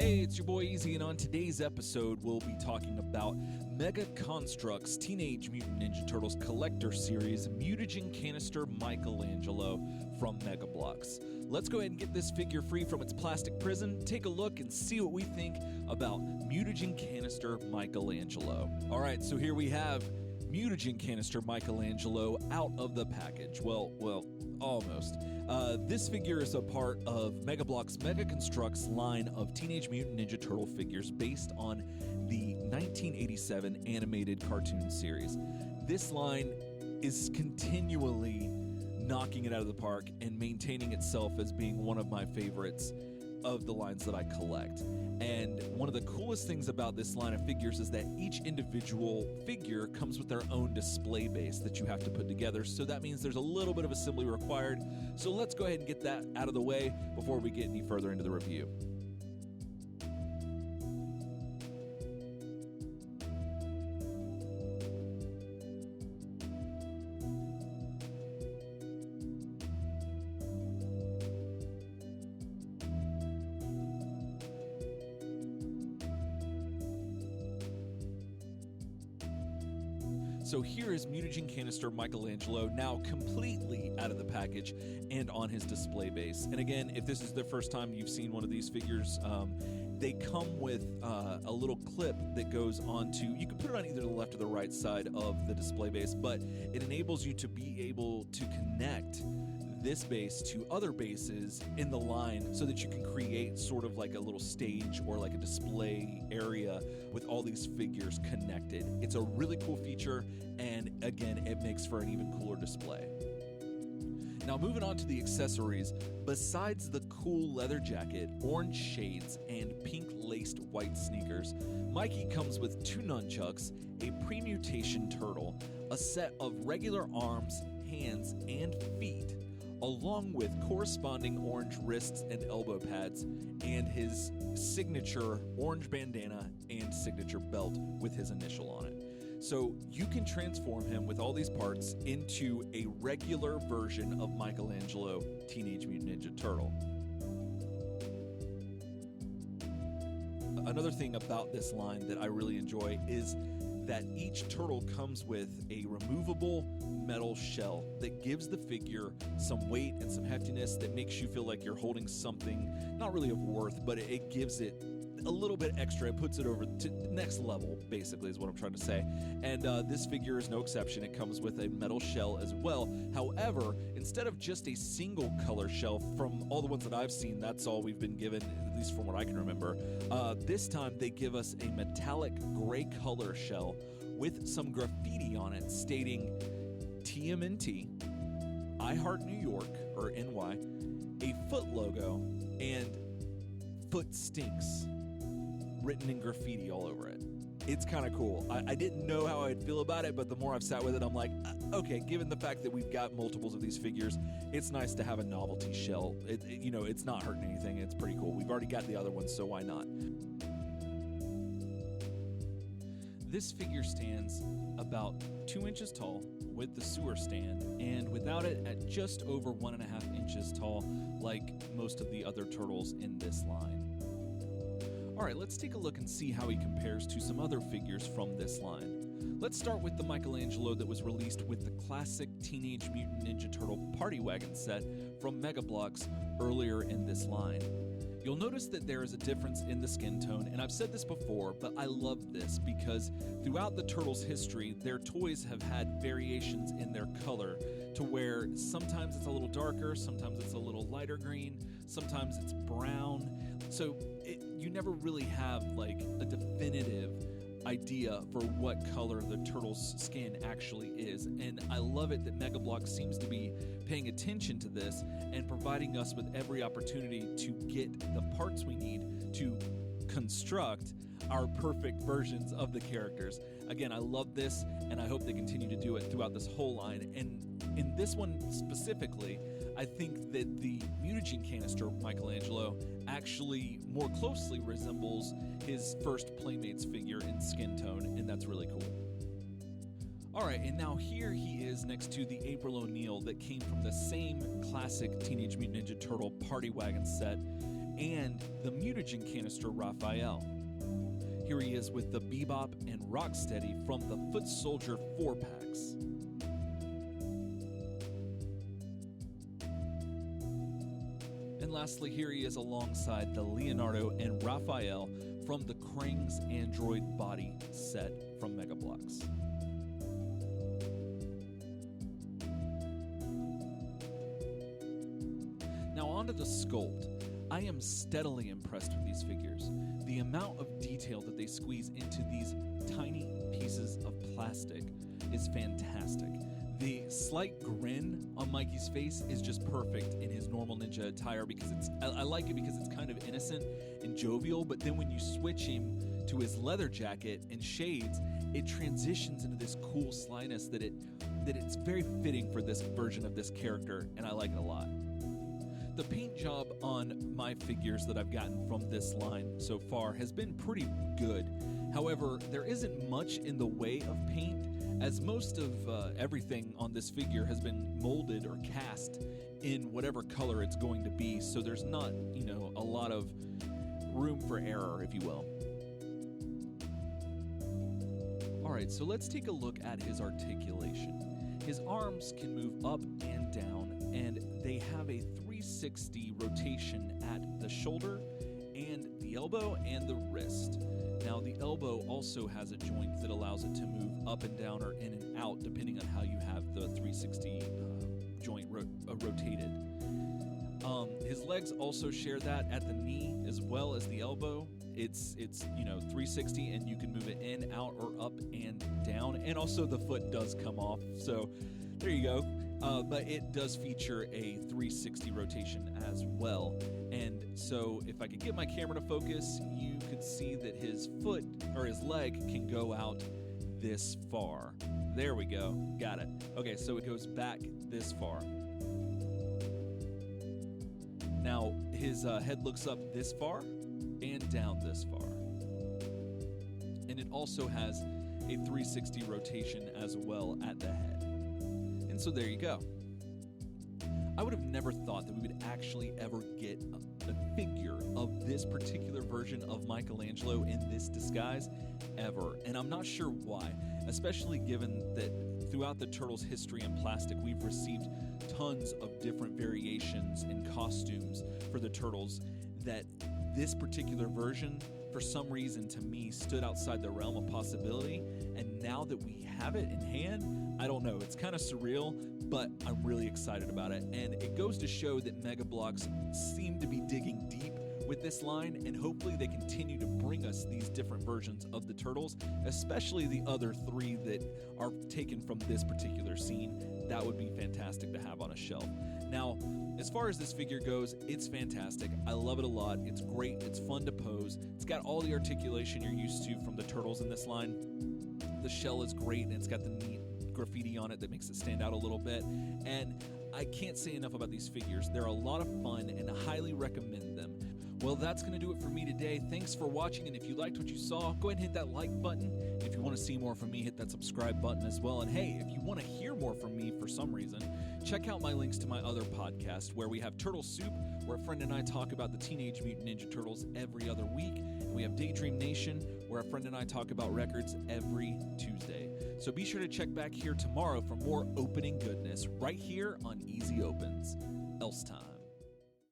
Hey, it's your boy Easy, and on today's episode, we'll be talking about Mega Construx Teenage Mutant Ninja Turtles Collector Series Mutagen Canister Michelangelo from Mega Bloks. Let's go ahead and get this figure free from its plastic prison, take a look, and see what we think about Mutagen Canister Michelangelo. All right, so here we have Mutagen Canister Michelangelo out of the package. Well, almost. This figure is a part of Mega Bloks' Mega Construx line of Teenage Mutant Ninja Turtle figures based on the 1987 animated cartoon series. This line is continually knocking it out of the park and maintaining itself as being one of my favorites of the lines that I collect. And one of the coolest things about this line of figures is that each individual figure comes with their own display base that you have to put together. So that means there's a little bit of assembly required. So let's go ahead and get that out of the way before we get any further into the review. So here is Mutagen Canister Michelangelo, now completely out of the package and on his display base. And again, if this is the first time you've seen one of these figures, they come with a little clip that goes onto, you can put it on either the left or the right side of the display base, but it enables you to be able to connect this base to other bases in the line so that you can create sort of like a little stage or like a display area with all these figures connected. It's a really cool feature, and again, it makes for an even cooler display. Now moving on to the accessories, besides the cool leather jacket, orange shades, and pink laced white sneakers, Mikey comes with 2 nunchucks, a pre-mutation turtle, a set of regular arms, hands, and feet, along with corresponding orange wrists and elbow pads, and his signature orange bandana and signature belt with his initial on it. So you can transform him with all these parts into a regular version of Michelangelo, Teenage Mutant Ninja Turtle. Another thing about this line that I really enjoy is that each turtle comes with a removable metal shell that gives the figure some weight and some heftiness that makes you feel like you're holding something, not really of worth, but it gives it a little bit extra. It puts it over to the next level, basically, is what I'm trying to say. And this figure is no exception. It comes with a metal shell as well. However, instead of just a single color shell, from all the ones that I've seen, that's all we've been given, at least from what I can remember. This time they give us a metallic gray color shell with some graffiti on it stating TMNT, I Heart New York, or NY, a foot logo, and Foot Stinks written in graffiti all over it. It's kind of cool. I didn't know how I'd feel about it, but the more I've sat with it, I'm like, okay, given the fact that we've got multiples of these figures, it's nice to have a novelty shell. It's not hurting anything. It's pretty cool. We've already got the other ones, so why not? This figure stands about 2 inches tall with the sewer stand, and without it at just over 1.5 inches tall, like most of the other turtles in this line. Alright, let's take a look and see how he compares to some other figures from this line. Let's start with the Michelangelo that was released with the classic Teenage Mutant Ninja Turtle Party Wagon set from Mega Bloks earlier in this line. You'll notice that there is a difference in the skin tone, and I've said this before, but I love this because throughout the Turtles' history, their toys have had variations in their color to where sometimes it's a little darker, sometimes it's a little lighter green, sometimes it's brown. So you never really have like a definitive idea for what color the turtle's skin actually is. And I love it that Mega Bloks seems to be paying attention to this and providing us with every opportunity to get the parts we need to construct our perfect versions of the characters. Again, I love this, and I hope they continue to do it throughout this whole line. And in this one specifically, I think that the Mutagen Canister Michelangelo actually more closely resembles his first Playmates figure in skin tone, and that's really cool. Alright, and now here he is next to the April O'Neil that came from the same classic Teenage Mutant Ninja Turtle Party Wagon set, and the Mutagen Canister Raphael. Here he is with the Bebop and Rocksteady from the Foot Soldier 4-packs. And lastly, here he is alongside the Leonardo and Raphael from the Krang's Android Body set from Bloks. Now onto the Sculpt. I am steadily impressed with these figures. The amount of detail that they squeeze into these tiny pieces of plastic is fantastic. The slight grin on Mikey's face is just perfect in his normal ninja attire because I like it because it's kind of innocent and jovial, but then when you switch him to his leather jacket and shades, it transitions into this cool slyness that it's very fitting for this version of this character, and I like it a lot. The paint job on my figures that I've gotten from this line so far has been pretty good. However, there isn't much in the way of paint, as most of everything on this figure has been molded or cast in whatever color it's going to be, so there's not, a lot of room for error, if you will. Alright, so let's take a look at his articulation. His arms can move up and down, and they have a 360 rotation at the shoulder and the elbow and the wrist. Now, the elbow also has a joint that allows it to move up and down or in and out, depending on how you have the 360 joint rotated. His legs also share that at the knee as well as the elbow. It's 360, and you can move it in, out, or up and down. And also the foot does come off, so there you go. But it does feature a 360 rotation as well. And so if I could get my camera to focus, you could see that his foot or his leg can go out this far. There we go. Got it. Okay, so it goes back this far. Now, his head looks up this far and down this far. And it also has a 360 rotation as well at the head. And so there you go. I would have never thought that we would actually ever get a figure of this particular version of Michelangelo in this disguise ever. And I'm not sure why, especially given that throughout the Turtles' history in plastic, we've received tons of different variations and costumes for the Turtles, that this particular version, for some reason, to me, stood outside the realm of possibility. And now that we have it in hand, I don't know, it's kind of surreal, but I'm really excited about it. And it goes to show that Bloks seem to be digging deep with this line, and hopefully they continue to bring us these different versions of the Turtles, especially the other three that are taken from this particular scene. That would be fantastic to have on a shelf. Now, as far as this figure goes, it's fantastic. I love it a lot. It's great. It's fun to pose. It's got all the articulation you're used to from the Turtles in this line. The shell is great, and it's got the neat graffiti on it that makes it stand out a little bit. And I can't say enough about these figures. They're a lot of fun, and I highly recommend them. Well, that's going to do it for me today. Thanks for watching, and if you liked what you saw, go ahead and hit that like button. If you want to see more from me, hit that subscribe button as well. And hey, if you want to hear more from me for some reason, check out my links to my other podcast, where we have Turtle Soup, where a friend and I talk about the Teenage Mutant Ninja Turtles every other week. And we have Daydream Nation, where a friend and I talk about records every Tuesday. So be sure to check back here tomorrow for more opening goodness right here on Easy Opens. Else time.